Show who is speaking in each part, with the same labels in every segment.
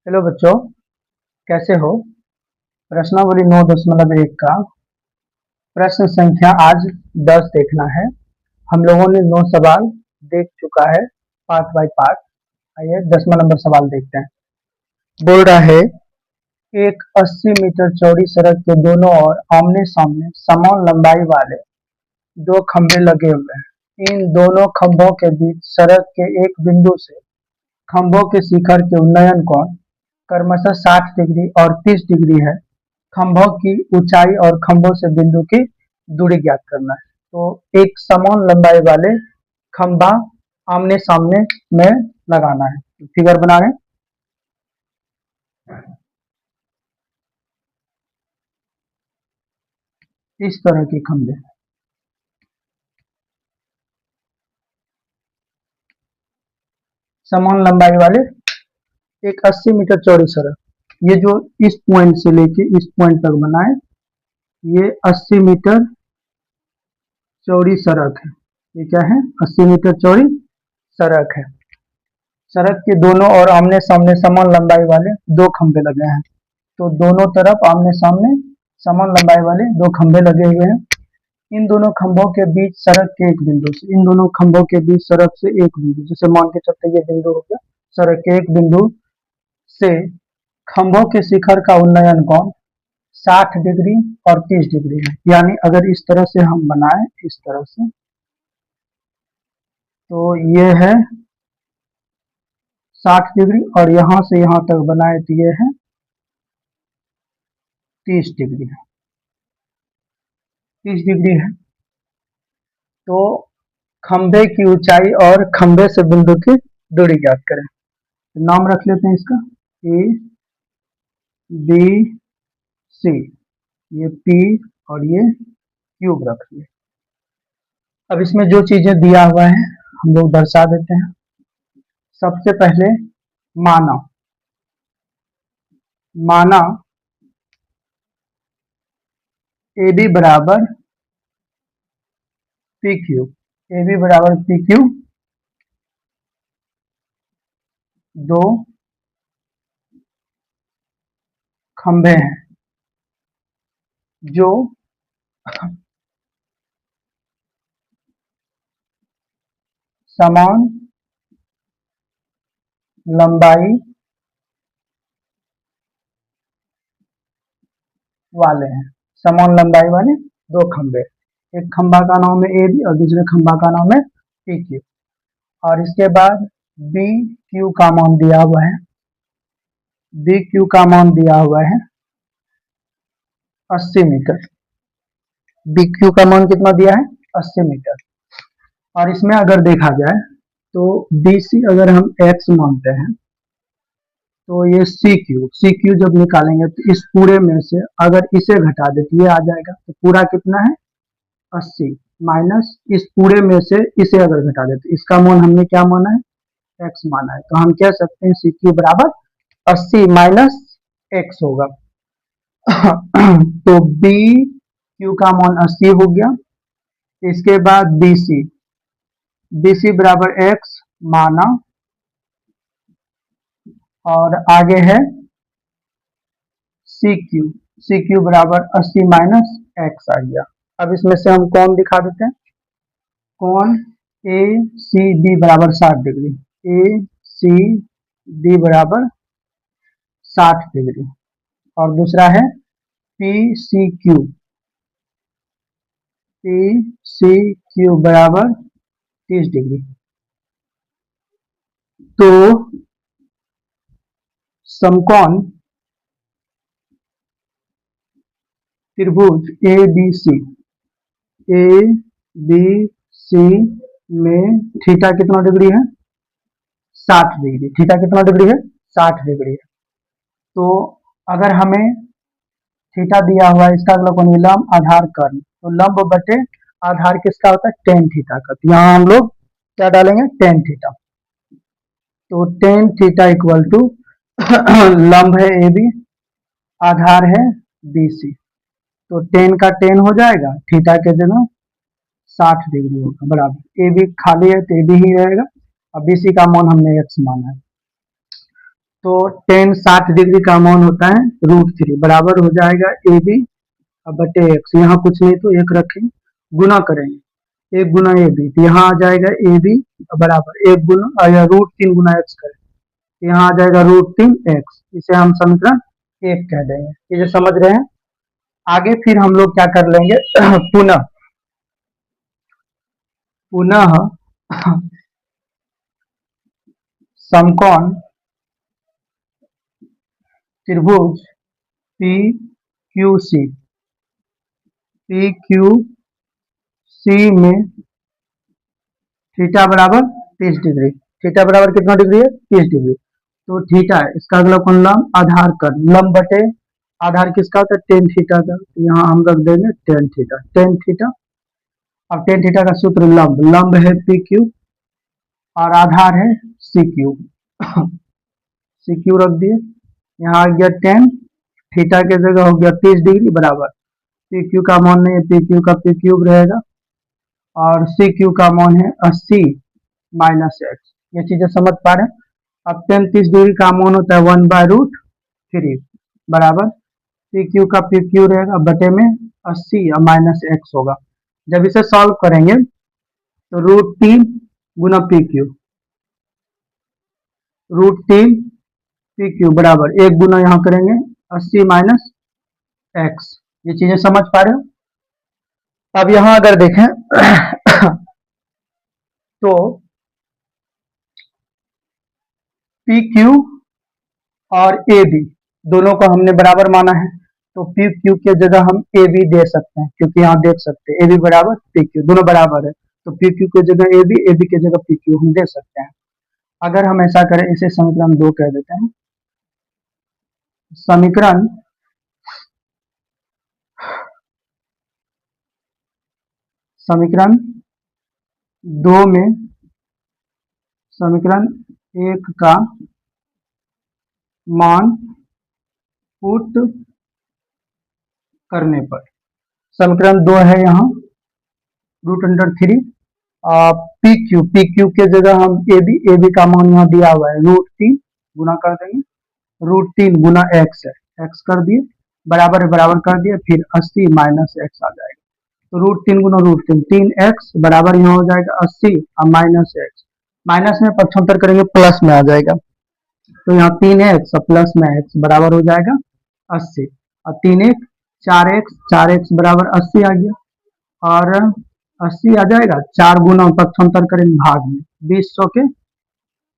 Speaker 1: Hello बच्चों, कैसे हो? प्रश्नावली 9.1 का प्रश्न संख्या आज 10 देखना है। हम लोगों ने 9 सवाल देख चुका है पार्ट बाय पार्ट। आइए 10वां नंबर सवाल देखते हैं। बोल रहा है, एक 80 मीटर चौड़ी सड़क के दोनों ओर आमने सामने समान लंबाई वाले दो खंभे लगे हुए हैं। इन दोनों खंभों के बीच सड़क के एक बिंदु से खंभों के शिखर के उन्नयन कोण क्रमशः 60 डिग्री और 30 डिग्री है। खंभों की ऊंचाई और खंभों से बिंदु की दूरी ज्ञात करना है। तो एक समान लंबाई वाले खंभा आमने सामने में लगाना है। फिगर बना रहे हैं। इस तरह के खंभे समान लंबाई वाले एक 80 मीटर चौड़ी सड़क, ये जो इस पॉइंट से लेके इस पॉइंट तक बना है, ये 80 मीटर चौड़ी सड़क है। ये क्या है? 80 मीटर चौड़ी सड़क है। सड़क के दोनों ओर आमने सामने समान लंबाई वाले दो खंभे लगे हैं। तो दोनों तरफ आमने सामने समान लंबाई वाले दो खंभे लगे हुए हैं। इन दोनों खंभों के बीच सड़क के एक बिंदु से, इन दोनों खंभों के बीच सड़क से एक बिंदु, जैसे मान के चलते ये बिंदु हो गया, सड़क के एक बिंदु से खंभों के शिखर का उन्नयन कोण 60 डिग्री और 30 डिग्री है। यानी अगर इस तरह से हम बनाए, इस तरह से, तो ये है 60 डिग्री और यहां से यहां तक बनाए तो ये है 30 डिग्री है। 30 डिग्री है। तो खंभे की ऊंचाई और खंभे से बिंदु की दूरी ज्ञात करें। तो नाम रख लेते हैं इसका ए बी सी, ये पी और ये क्यूब रख लिया। अब इसमें जो चीजें दिया हुआ है हम लोग दर्शा देते हैं। सबसे पहले माना माना ए बी बराबर पी क्यू, ए बी बराबर पी क्यू, दो खंभे हैं जो समान लंबाई वाले हैं। समान लंबाई वाले दो खंभे, एक खंभा का नाम है ए बी और दूसरे खंभा का नाम है पी क्यू। और इसके बाद बी क्यू का मान दिया हुआ है, बी क्यू का मान दिया हुआ है 80 मीटर। बी क्यू का मान कितना दिया है? 80 मीटर। और इसमें अगर देखा जाए तो बी सी अगर हम एक्स मानते हैं, तो ये सी क्यू जब निकालेंगे तो इस पूरे में से अगर इसे घटा दे तो ये आ जाएगा। तो पूरा कितना है? 80 माइनस इस पूरे में से इसे अगर घटा दे तो इसका मान हमने क्या माना है? एक्स माना है। तो हम कह सकते हैं सी क्यू बराबर 80 माइनस एक्स होगा। तो बी क्यू का मान 80 हो गया। इसके बाद बी सी बराबर एक्स माना और आगे है सी क्यू बराबर 80 माइनस एक्स आ गया। अब इसमें से हम कौन दिखा देते हैं? कौन ए सी डी बराबर 60 डिग्री, ए सी डी बराबर 60 डिग्री। और दूसरा है P C Q, P C Q बराबर 30 डिग्री। तो समकोण त्रिभुज ए बी सी में थीटा कितना डिग्री है? 60 डिग्री। थीटा कितना डिग्री है? 60 डिग्री है। तो अगर हमें थीटा दिया हुआ है, इसका अगला कोण लंब आधार कर्ण, तो लंब बटे आधार किसका होता है? टेन थीटा का। तो यहाँ हम लोग क्या डालेंगे? Tan theta. तो टेन थीटा इक्वल टू लंब है ए बी, आधार है बी सी, तो टेन का टेन हो जाएगा, थीटा के जगह 60 डिग्री होगा बराबर। ए बी खाली है तो ए बी ही रहेगा और बी सी का मान हमने एक्स माना है। तो टेन 60 डिग्री का मान होता है √3 बराबर हो जाएगा ए बी बटे एक्स। यहाँ कुछ नहीं तो एक रखें, गुना करेंगे 1 गुना ए बी, तो यहाँ आ जाएगा ए बी बराबर 1 गुना या √3 गुना एक्स करें, यहाँ आ जाएगा √3 एक्स। इसे हम समीकरण 1 कह देंगे। ये समझ रहे हैं। आगे फिर हम लोग क्या कर लेंगे पुनः पुनः समकोण त्रिभुज पी क्यू सी में थीटा बराबर 30 डिग्री। थीटा बराबर कितना डिग्री है? 30 डिग्री। तो थीटा है, इसका अगला कौन लंब आधार कर, लंब बटे आधार किसका होता है? टेन थीटा का। तो यहाँ हम रख देंगे टेन थीटा। टेन थीटा, अब टेन थीटा का सूत्र लंब, लंब है पी क्यू और आधार है सी क्यू। सी क्यू रख दिए, यहाँ आ गया टेन, थीटा के जगह हो गया 30 डिग्री बराबर पी क्यू का मान नहीं है, पी क्यू का पी क्यूब रहेगा और सी क्यू का मान है 80 माइनस एक्स। ये चीजें समझ पा रहे हैं। अब टेन 30 डिग्री का मान होता है 1/√3 बराबर पी क्यू का पी क्यू रहेगा बटे में 80 या माइनस एक्स होगा। जब इसे सॉल्व करेंगे तो √3 गुना √3 पी क्यू बराबर 1 गुना यहाँ करेंगे 80 माइनस एक्स। ये चीजें समझ पा रहे हो। अब यहां अगर देखें तो पी क्यू और ए बी दोनों को हमने बराबर माना है, तो पी क्यू के जगह हम ए बी दे सकते हैं, क्योंकि यहाँ देख सकते हैं ए बी बराबर पी क्यू, दोनों बराबर है, तो पी क्यू की जगह ए बी की जगह पी क्यू हम दे सकते हैं। अगर हम ऐसा करें, इसे समीकरण 2 कह देते हैं। समीकरण समीकरण 2 में समीकरण 1 का मान पुट करने पर, समीकरण 2 है यहाँ √3 पी क्यू के जगह हम ए बी का मान यहाँ दिया हुआ है √3 गुना कर देंगे, √3 गुना एक्स है, एक्स कर दिए बराबर है, बराबर कर दिए, फिर 80 माइनस एक्स आ जाएगा। तो √3 गुना √3 3x बराबर यहाँ हो जाएगा 80 और माइनस एक्स, माइनस में पक्षांतर करेंगे प्लस में आ जाएगा, तो यहाँ 3x और प्लस में x बराबर हो जाएगा 80 और 3x 4x बराबर 80 आ गया और 80 आ जाएगा, 4 गुना पक्षांतर करेंगे भाग में 20 100 के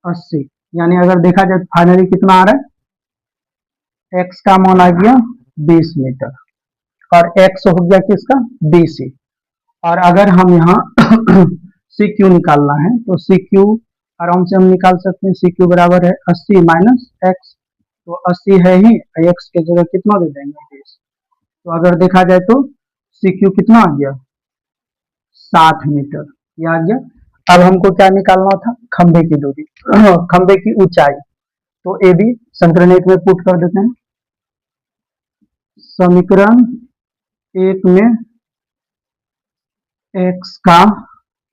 Speaker 1: 80, यानी अगर देखा जाए फाइनली कितना आ रहा है, x का मान आ गया 20 मीटर और x हो गया किसका BC। और अगर हम यहाँ CQ निकालना है तो CQ आराम से हम निकाल सकते हैं, CQ बराबर है 80 माइनस एक्स, तो 80 है ही, x के जगह कितना दे देंगे 20। तो अगर देखा जाए तो CQ कितना आ गया 60 मीटर, ये आ गया। अब हमको क्या निकालना था? खंबे की दूरी खंबे की ऊंचाई, तो ए बी समीकरण 1 में पुट कर देते हैं। समीकरण 1 में x का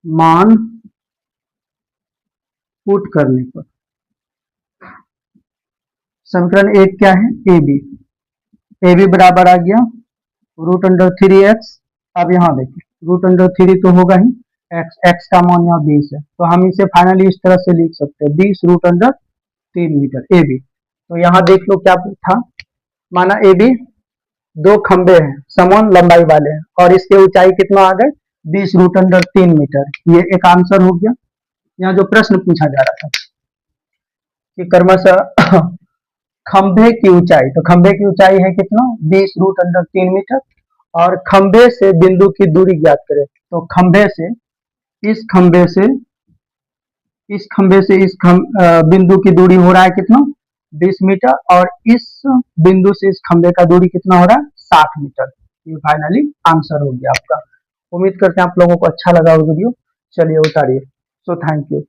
Speaker 1: मान पुट करने पर, समीकरण 1 क्या है? ए बी बराबर आ गया √3x। अब यहाँ देखिए √3 तो होगा ही, x का मान यहाँ 20 है, तो हम इसे फाइनली इस तरह से लिख सकते हैं 20 √3 मीटर ए बी। तो यहाँ देख लो क्या था, माना ए बी दो खंबे हैं समान लंबाई वाले हैं और इसके ऊंचाई कितना आ गए 20 √3 मीटर। ये एक आंसर हो गया। यहाँ जो प्रश्न पूछा जा रहा था कि क्रमशः खंबे की ऊंचाई, तो खंबे की ऊंचाई है कितना 20 √3 मीटर और खंबे से बिंदु की दूरी ज्ञात करें। तो खंबे से इस खंबे से इस बिंदु की दूरी हो रहा है कितना 20 मीटर और इस बिंदु से इस खंबे का दूरी कितना हो रहा है 60 मीटर। ये फाइनली आंसर हो गया आपका। उम्मीद करते हैं आप लोगों को अच्छा लगा वो वीडियो। चलिए उतारिए। So thank you.